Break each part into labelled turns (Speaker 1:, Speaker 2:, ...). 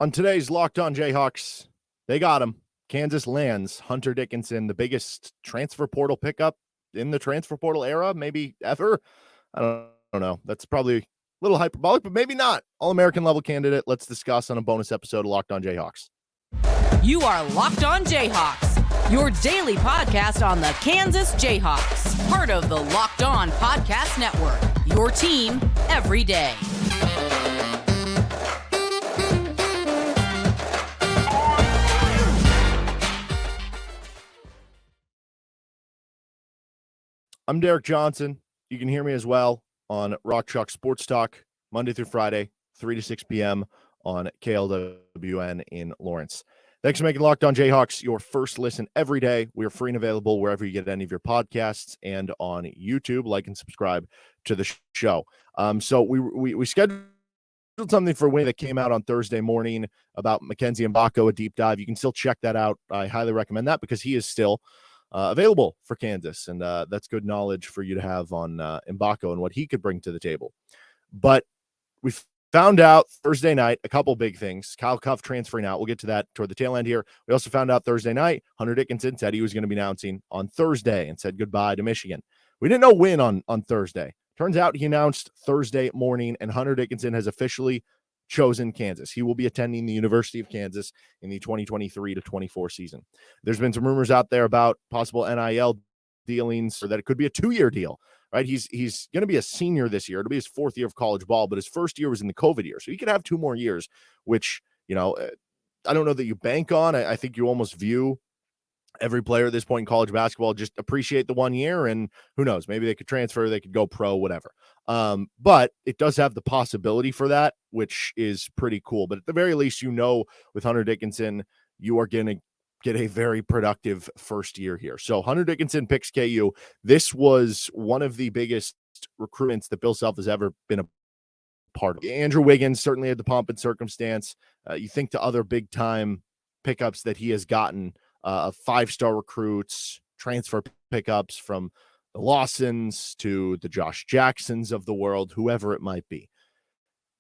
Speaker 1: On today's Locked On Jayhawks, they got him. Kansas lands Hunter Dickinson, the biggest transfer portal pickup in the transfer portal era, maybe ever. I don't know. That's probably a little hyperbolic, but maybe not. All-American level candidate. Let's discuss on a bonus episode of Locked On Jayhawks.
Speaker 2: You are Locked On Jayhawks, your daily podcast on the Kansas Jayhawks, part of the Locked On Podcast Network, your team every day.
Speaker 1: I'm Derek Johnson. You can hear me as well on Rock Chalk Sports Talk, Monday through Friday, 3 to 6 p.m. on KLWN in Lawrence. Thanks for making Locked On Jayhawks your first listen every day. We are free and available wherever you get any of your podcasts and on YouTube. Like and subscribe to the show. So we scheduled something for Wednesday that came out on Thursday morning about Mackenzie Mbako, a deep dive. You can still check that out. I highly recommend that because he is still available for Kansas, and that's good knowledge for you to have on Mbako and what he could bring to the table. But we found out Thursday night a couple big things. Kyle Cuffe transferring out. We'll get to that toward the tail end here. We also found out Thursday night Hunter Dickinson said he was going to be announcing on Thursday and said goodbye to Michigan. We didn't know when on Thursday. Turns out he announced Thursday morning, and Hunter Dickinson has officially chosen Kansas. He will be attending the University of Kansas in the 2023 to 24 season. There's been some rumors out there about possible NIL dealings, or that it could be a 2-year deal, right? He's going to be a senior this year. It'll be his 4th year of college ball, but his first year was in the COVID year. So he could have 2 more years, which, I don't know that you bank on. I think you almost view every player at this point in college basketball, just appreciate the 1 year, and who knows, maybe they could transfer, they could go pro, whatever. But it does have the possibility for that, which is pretty cool. But at the very least, with Hunter Dickinson, you are going to get a very productive first year here. So Hunter Dickinson picks KU. This was one of the biggest recruitments that Bill Self has ever been a part of. Andrew Wiggins certainly had the pomp and circumstance. You think to other big-time pickups that he has gotten, 5-star recruits, transfer pickups from the Lawsons to the Josh Jacksons of the world, whoever it might be.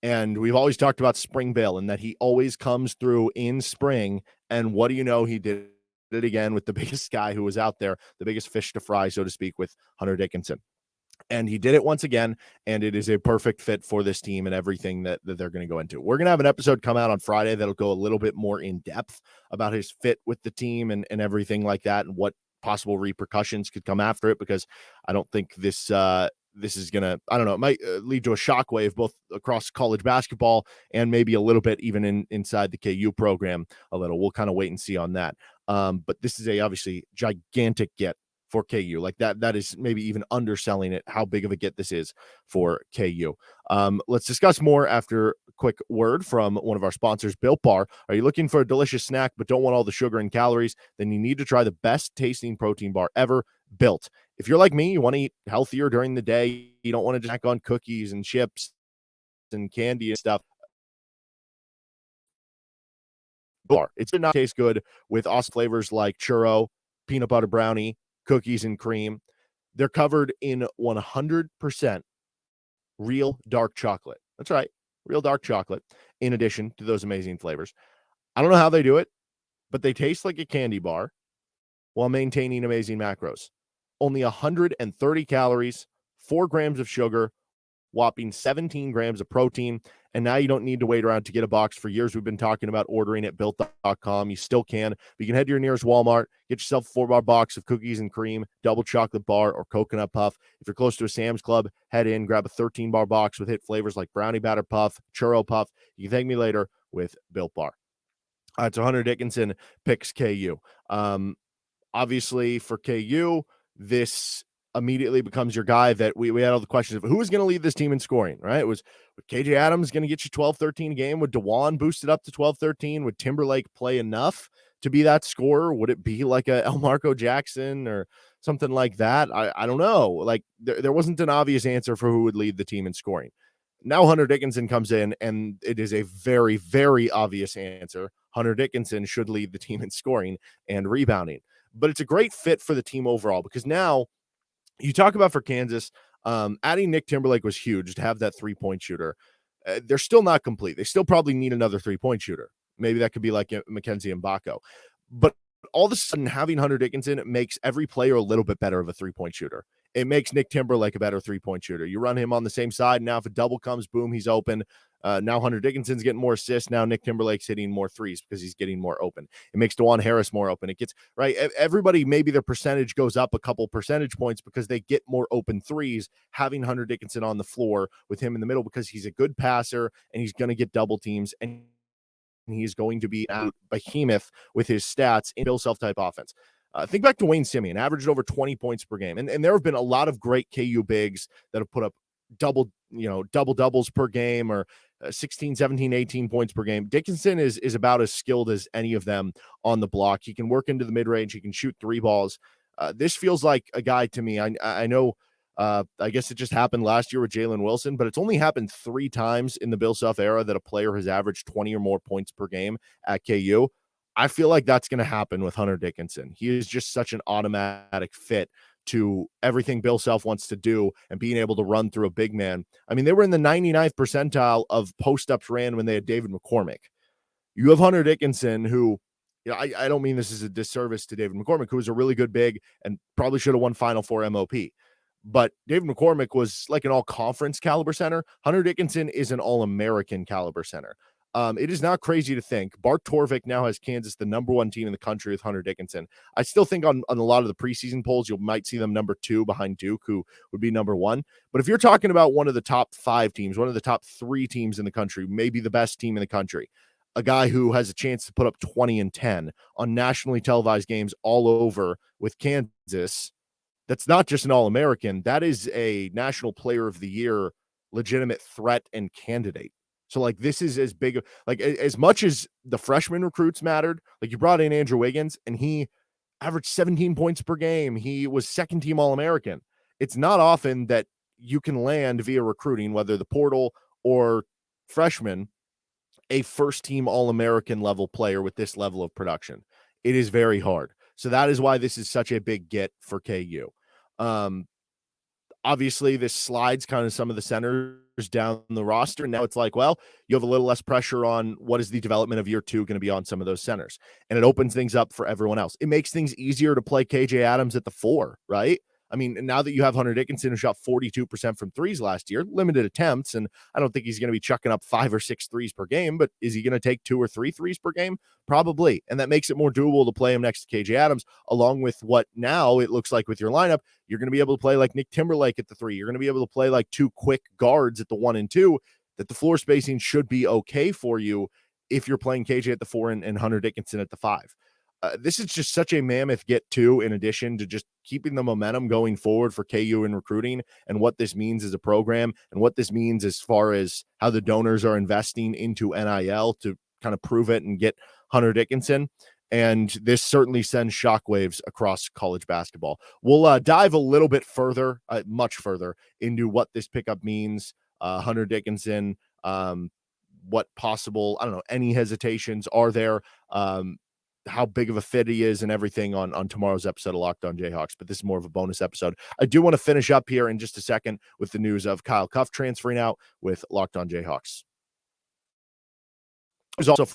Speaker 1: And we've always talked about Spring Bill and that he always comes through in spring. And what do you know? He did it again with the biggest guy who was out there, the biggest fish to fry, so to speak, with Hunter Dickinson. And he did it once again, and it is a perfect fit for this team and everything that they're going to go into. We're going to have an episode come out on Friday that'll go a little bit more in depth about his fit with the team and everything like that, and what possible repercussions could come after it, because I don't think this is going to, it might lead to a shockwave both across college basketball and maybe a little bit even inside the KU program a little. We'll kind of wait and see on that. But this is a obviously gigantic get for KU. Like that is maybe even underselling it, how big of a get this is for KU. Let's discuss more after a quick word from one of our sponsors, Built Bar. Are you looking for a delicious snack but don't want all the sugar and calories? Then you need to try the best tasting protein bar ever, Built. If you're like me, you want to eat healthier during the day, you don't want to snack on cookies and chips and candy and stuff. Bar. It should not taste good with awesome flavors like churro, peanut butter brownie, cookies and cream. They're covered in 100% real dark chocolate. That's right, real dark chocolate, in addition to those amazing flavors. I don't know how they do it, but they taste like a candy bar while maintaining amazing macros. Only 130 calories, 4 grams of sugar, whopping 17 grams of protein. And now you don't need to wait around to get a box. For years, we've been talking about ordering at built.com. You still can. But you can head to your nearest Walmart, get yourself a 4-bar box of cookies and cream, double chocolate bar, or coconut puff. If you're close to a Sam's Club, head in, grab a 13-bar box with hit flavors like brownie batter puff, churro puff. You can thank me later with Built Bar. All right, so Hunter Dickinson picks KU. Obviously, for KU, this immediately becomes your guy that we had all the questions of who was going to lead this team in scoring, right? It was KJ Adams going to get you 12-13 a game? Would DeJuan boost it up to 12-13? Would Timberlake play enough to be that scorer? Would it be like a Elmarco Jackson or something like that? I don't know. Like there wasn't an obvious answer for who would lead the team in scoring. Now Hunter Dickinson comes in, and it is a very, very obvious answer. Hunter Dickinson should lead the team in scoring and rebounding. But it's a great fit for the team overall, because now you talk about for Kansas, adding Nick Timberlake was huge to have that 3-point shooter. They're still not complete. They still probably need another 3-point shooter. Maybe that could be like Mackenzie Mbako. But all of a sudden, having Hunter Dickinson makes every player a little bit better of a three-point shooter. It makes Nick Timberlake a better three-point shooter. You run him on the same side. Now, if a double comes, boom, he's open. Now Hunter Dickinson's getting more assists. Now Nick Timberlake's hitting more threes because he's getting more open. It makes DeJuan Harris more open. It gets right. Everybody, maybe their percentage goes up a couple percentage points because they get more open threes having Hunter Dickinson on the floor with him in the middle, because he's a good passer and he's going to get double teams, and he's going to be a behemoth with his stats in Bill Self-type offense. Think back to Wayne Simeon, averaged over 20 points per game. And there have been a lot of great KU bigs that have put up double doubles per game, or 16, 17, 18 points per game. Dickinson is about as skilled as any of them on the block. He can work into the mid-range. He can shoot three balls. This feels like a guy to me. I know, I guess it just happened last year with Jalen Wilson, but it's only happened 3 times in the Bill Self era that a player has averaged 20 or more points per game at KU. I feel like that's going to happen with Hunter Dickinson. He is just such an automatic fit to everything Bill Self wants to do, and being able to run through a big man. I mean, they were in the 99th percentile of post-ups ran when they had David McCormick. You have Hunter Dickinson, who, I don't mean this is a disservice to David McCormick, who was a really good big and probably should have won Final Four MOP. But David McCormick was like an all-conference caliber center. Hunter Dickinson is an all-American caliber center. It is not crazy to think Bart Torvik now has Kansas the number 1 team in the country with Hunter Dickinson. I still think on a lot of the preseason polls, you might see them number 2 behind Duke, who would be number 1. But if you're talking about one of the top 5 teams, one of the top 3 teams in the country, maybe the best team in the country, a guy who has a chance to put up 20 and 10 on nationally televised games all over with Kansas, that's not just an All-American. That is a National Player of the Year legitimate threat and candidate. So, like, this is as big, like, as much as the freshman recruits mattered. Like, you brought in Andrew Wiggins, and he averaged 17 points per game. He was second-team All-American. It's not often that you can land via recruiting, whether the portal or freshman, a first-team All-American level player with this level of production. It is very hard. So that is why this is such a big get for KU. Obviously, this slides kind of some of the centers down the roster. Now it's like, well, you have a little less pressure on what is the development of year 2 going to be on some of those centers. And it opens things up for everyone else. It makes things easier to play KJ Adams at the 4, right? I mean, now that you have Hunter Dickinson, who shot 42% from threes last year, limited attempts, and I don't think he's going to be chucking up 5 or 6 threes per game, but is he going to take 2 or 3 threes per game? Probably. And that makes it more doable to play him next to KJ Adams, along with what now it looks like with your lineup. You're going to be able to play like Nick Timberlake at the 3. You're going to be able to play like 2 quick guards at the 1 and 2, that the floor spacing should be okay for you if you're playing KJ at the 4 and Hunter Dickinson at the 5. This is just such a mammoth get to, in addition to just keeping the momentum going forward for KU in recruiting, and what this means as a program, and what this means as far as how the donors are investing into NIL to kind of prove it and get Hunter Dickinson. And this certainly sends shockwaves across college basketball. We'll dive a little bit further, much further, into what this pickup means. Hunter Dickinson, what possible, any hesitations are there, how big of a fit he is, and everything on tomorrow's episode of Locked On Jayhawks. But this is more of a bonus episode. I do want to finish up here in just a second with the news of Kyle Cuffe transferring out with Locked On Jayhawks. There's also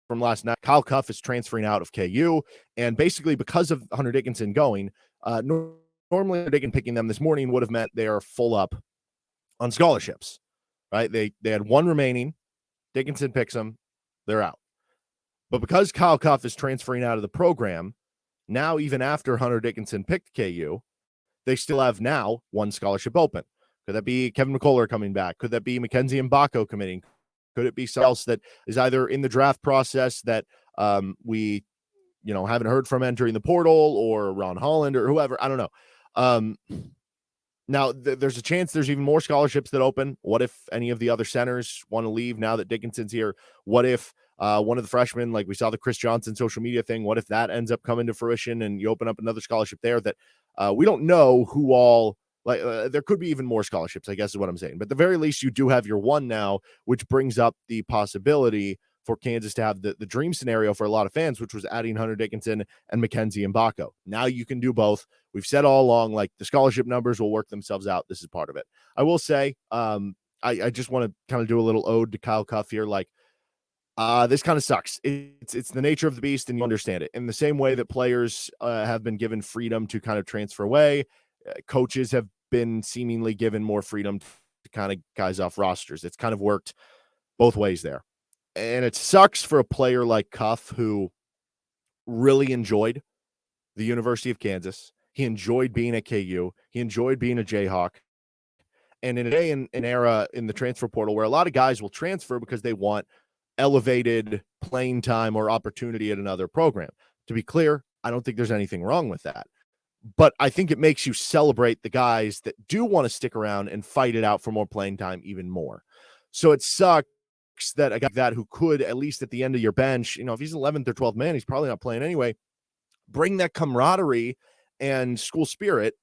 Speaker 1: from last night, Kyle Cuffe is transferring out of KU, and basically because of Hunter Dickinson going, normally Dickinson picking them this morning would have meant they are full up on scholarships, right? They had 1 remaining. Dickinson picks them, they're out. But because Kyle Cuffe is transferring out of the program, now even after Hunter Dickinson picked KU, they still have now 1 scholarship open. Could that be Kevin McCullough coming back? Could that be Mackenzie Mbako committing? Could it be someone else that is either in the draft process that we haven't heard from entering the portal, or Ron Holland or whoever? I don't know. Now, there's a chance there's even more scholarships that open. What if any of the other centers want to leave now that Dickinson's here? What if one of the freshmen, like we saw the Chris Johnson social media thing, what if that ends up coming to fruition and you open up another scholarship there that we don't know who all, there could be even more scholarships, I guess is what I'm saying. But at the very least, you do have your 1 now, which brings up the possibility for Kansas to have the dream scenario for a lot of fans, which was adding Hunter Dickinson and Mackenzie Mbako. Now you can do both. We've said all along, like, the scholarship numbers will work themselves out. This is part of it. I will say, I just want to kind of do a little ode to Kyle Cuffe here. Like, This kind of sucks. It's the nature of the beast, and you understand it. In the same way that players have been given freedom to kind of transfer away, coaches have been seemingly given more freedom to kind of guys off rosters. It's kind of worked both ways there. And it sucks for a player like Cuffe, who really enjoyed the University of Kansas. He enjoyed being at KU. He enjoyed being a Jayhawk. And in a day and an era in the transfer portal where a lot of guys will transfer because they want elevated playing time or opportunity at another program. To be clear, I don't think there's anything wrong with that. But I think it makes you celebrate the guys that do want to stick around and fight it out for more playing time even more. So it sucks that a guy like that who could, at least at the end of your bench, if he's 11th or 12th man, he's probably not playing anyway, bring that camaraderie and school spirit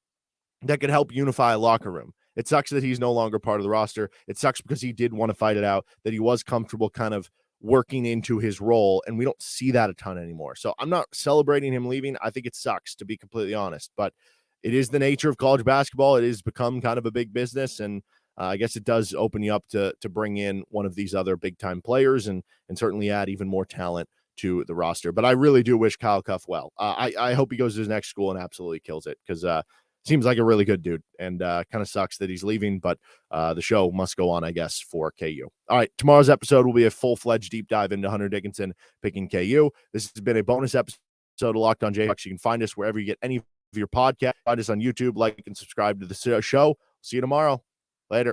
Speaker 1: that could help unify a locker room. It sucks that he's no longer part of the roster. It sucks because he did want to fight it out, that he was comfortable kind of working into his role, and we don't see that a ton anymore. So I'm not celebrating him leaving. I think it sucks, to be completely honest, but it is the nature of college basketball. It has become kind of a big business, and I guess it does open you up to bring in one of these other big-time players and certainly add even more talent to the roster. But I really do wish Kyle Cuffe well. I hope he goes to his next school and absolutely kills it, because seems like a really good dude, and kind of sucks that he's leaving, but the show must go on, I guess, for KU. All right, tomorrow's episode will be a full-fledged deep dive into Hunter Dickinson picking KU. This has been a bonus episode of Locked On Jayhawks. You can find us wherever you get any of your podcasts. Find us on YouTube, like and subscribe to the show. See you tomorrow.